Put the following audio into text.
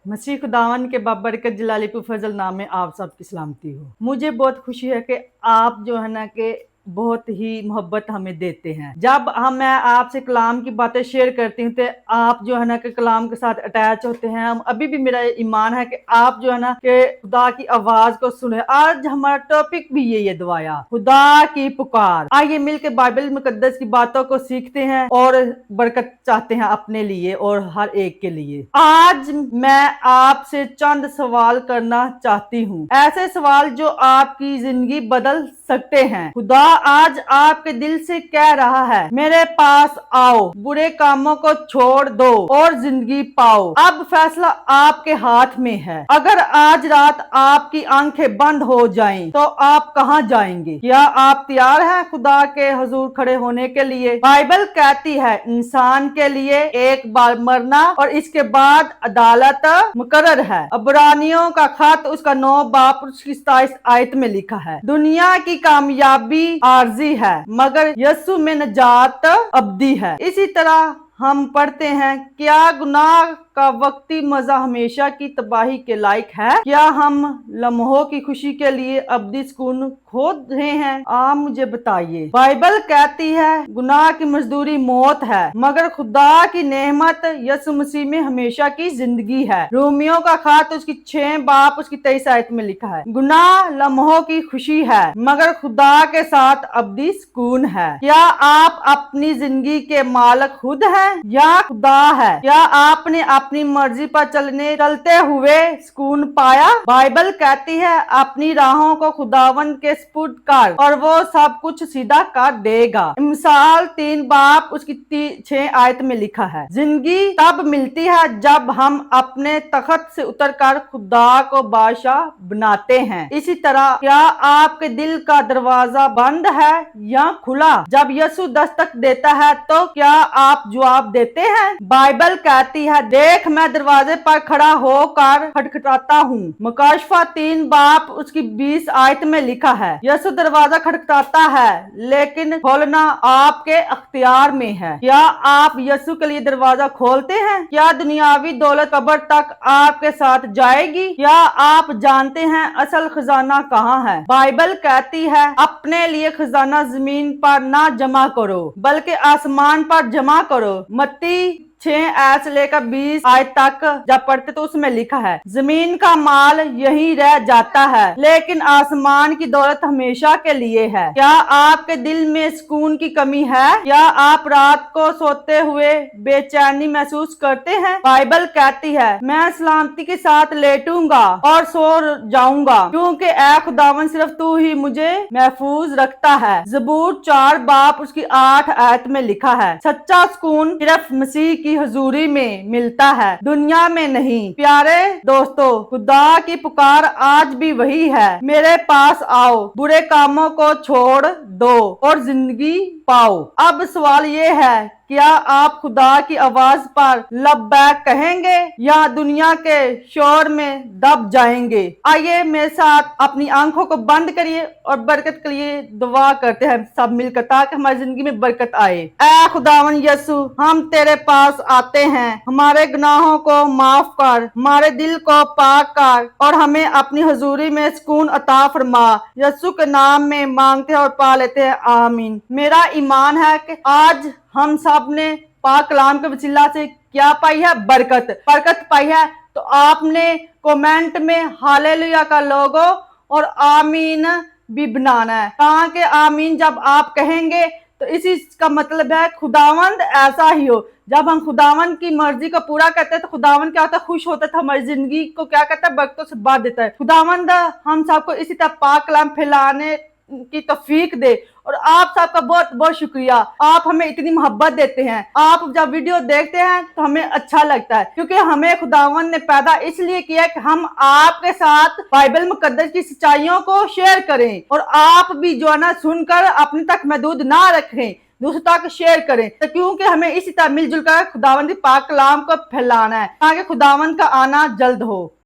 मसीह खुदावन के बाबरकत जलालीपुर फजल नाम में आप सबकी सलामती हो। मुझे बहुत खुशी है कि आप जो है ना कि बहुत ही मोहब्बत हमें देते हैं। जब मैं आपसे कलाम की बातें शेयर करती हूँ तो आप जो है ना कि कलाम के साथ अटैच होते हैं। हम अभी भी मेरा ईमान है कि आप जो है ना कि खुदा की आवाज को सुने। आज हमारा टॉपिक भी यही है, दुआया खुदा की पुकार। आइए मिलकर बाइबल मुकद्दस की बातों को सीखते हैं और बरकत चाहते हैं अपने लिए और हर एक के लिए। आज मैं आपसे चंद सवाल करना चाहती हूँ, ऐसे सवाल जो आपकी जिंदगी बदल सकते हैं। खुदा आज आपके दिल से कह रहा है, मेरे पास आओ, बुरे कामों को छोड़ दो और जिंदगी पाओ। अब फैसला आपके हाथ में है। अगर आज रात आपकी आंखें बंद हो जाएं, तो आप कहां जाएंगे? क्या आप तैयार हैं खुदा के हुजूर खड़े होने के लिए? बाइबल कहती है इंसान के लिए एक बार मरना और इसके बाद अदालत मुकर्रर है। इब्रानियों का खत उसका 9 बाब उसकी 27 आयत में लिखा है, दुनिया की कामयाबी आर्जी है मगर यीशु में नजात अब्दी है। इसी तरह हम पढ़ते हैं, क्या गुनाह का वक्ती मजा हमेशा की तबाही के लायक है? क्या हम लम्हों की खुशी के लिए अब्दी सुकून खो रहे हैं? आप मुझे बताइए। बाइबल कहती है गुनाह की मजदूरी मौत है मगर खुदा की नेमत यीशु मसीह में हमेशा की जिंदगी है। रोमियो का खत उसकी 6 बाब उसकी 23 आयत में लिखा है, गुनाह लम्हों की खुशी है मगर खुदा के साथ अब्दी सुकून है। क्या आप अपनी जिंदगी के मालिक खुद हैं या खुदा है? क्या आपने अपनी मर्जी पर चलते हुए सुकून पाया? बाइबल कहती है अपनी राहों को खुदावन के स्पुर्द कर और वो सब कुछ सीधा कर देगा। मिसाल 3 बाब उसकी 6 आयत में लिखा है, जिंदगी तब मिलती है जब हम अपने तख्त से उतरकर खुदा को बादशाह बनाते हैं। इसी तरह क्या आपके दिल का दरवाजा बंद है या खुला? जब यीशु दस्तक देता है तो क्या आप जवाब देते हैं? बाइबल कहती है, देख मैं दरवाजे पर खड़ा होकर खटखटाता हूँ। मुकाशफा 3 बाब उसकी 20 आयत में लिखा है, यीशु दरवाजा खटखटाता है लेकिन खोलना आपके अख्तियार में है। क्या आप यीशु के लिए दरवाजा खोलते हैं? क्या दुनियावी दौलत कब्र तक आपके साथ जाएगी? क्या आप जानते हैं असल खजाना कहाँ है? बाइबल कहती है अपने लिए खजाना जमीन पर ना जमा करो बल्कि आसमान पर जमा करो। मत्ती 6 से लेकर 20 आयत तक जब पढ़ते तो उसमें लिखा है, जमीन का माल यहीं रह जाता है लेकिन आसमान की दौलत हमेशा के लिए है। क्या आपके दिल में सुकून की कमी है? क्या आप रात को सोते हुए बेचैनी महसूस करते हैं? बाइबल कहती है मैं सलामती के साथ लेटूंगा और सो जाऊंगा क्योंकि ऐ खुदावन सिर्फ तू ही मुझे महफूज रखता है। ज़बूर 4 बाब उसकी 8 आयत में लिखा है, सच्चा सुकून सिर्फ मसीह की हुजूरी में मिलता है, दुनिया में नहीं। प्यारे दोस्तों, खुदा की पुकार आज भी वही है, मेरे पास आओ, बुरे कामों को छोड़ दो और जिंदगी पाओ। अब सवाल ये है, क्या आप खुदा की आवाज पर लब्बैक कहेंगे या दुनिया के शोर में दब जाएंगे? आइए मेरे साथ अपनी आंखों को बंद करिए और बरकत के लिए दुआ करते हैं सब मिलकर, ताकि हमारी जिंदगी में बरकत आए। ऐ खुदावन यीशु, हम तेरे पास आते हैं, हमारे गुनाहों को माफ कर, हमारे दिल को पाक कर और हमें अपनी हुजूरी में सुकून अता फरमा। यीशु के नाम में मांगते हैं और पा लेते हैं, आमीन। मेरा ईमान है कि आज हम सब ने पाक कलाम के वसीला से क्या पाई है? बरकत पाई है। तो आपने कमेंट में हालेलुया का लोगो और आमीन भी बनाना है, ताकि आमीन जब आप कहेंगे तो इसी का मतलब है खुदावंद ऐसा ही हो। जब हम खुदावन की मर्जी को पूरा करते हैं तो खुदावन क्या होता है? खुश होता है, हमारी जिंदगी को क्या करता है? बरकतों से भर देता है। खुदावंद हम सबको इसी तरह पाक कलाम फैलाने की तौफीक दे। और आप सबका बहुत बहुत शुक्रिया, आप हमें इतनी मोहब्बत देते हैं। आप जब वीडियो देखते हैं तो हमें अच्छा लगता है, क्योंकि हमें खुदावन ने पैदा इसलिए किया कि हम आपके साथ बाइबल मुकद्दस की सच्चाइयों को शेयर करें और आप भी जो है ना सुनकर अपने तक महदूद ना रखें, दूसरों तक शेयर करें। तो क्योंकि हमें इसी तरह मिलजुल कर खुदावन की पाक कलाम को फैलाना है, ताकि खुदावन का आना जल्द हो।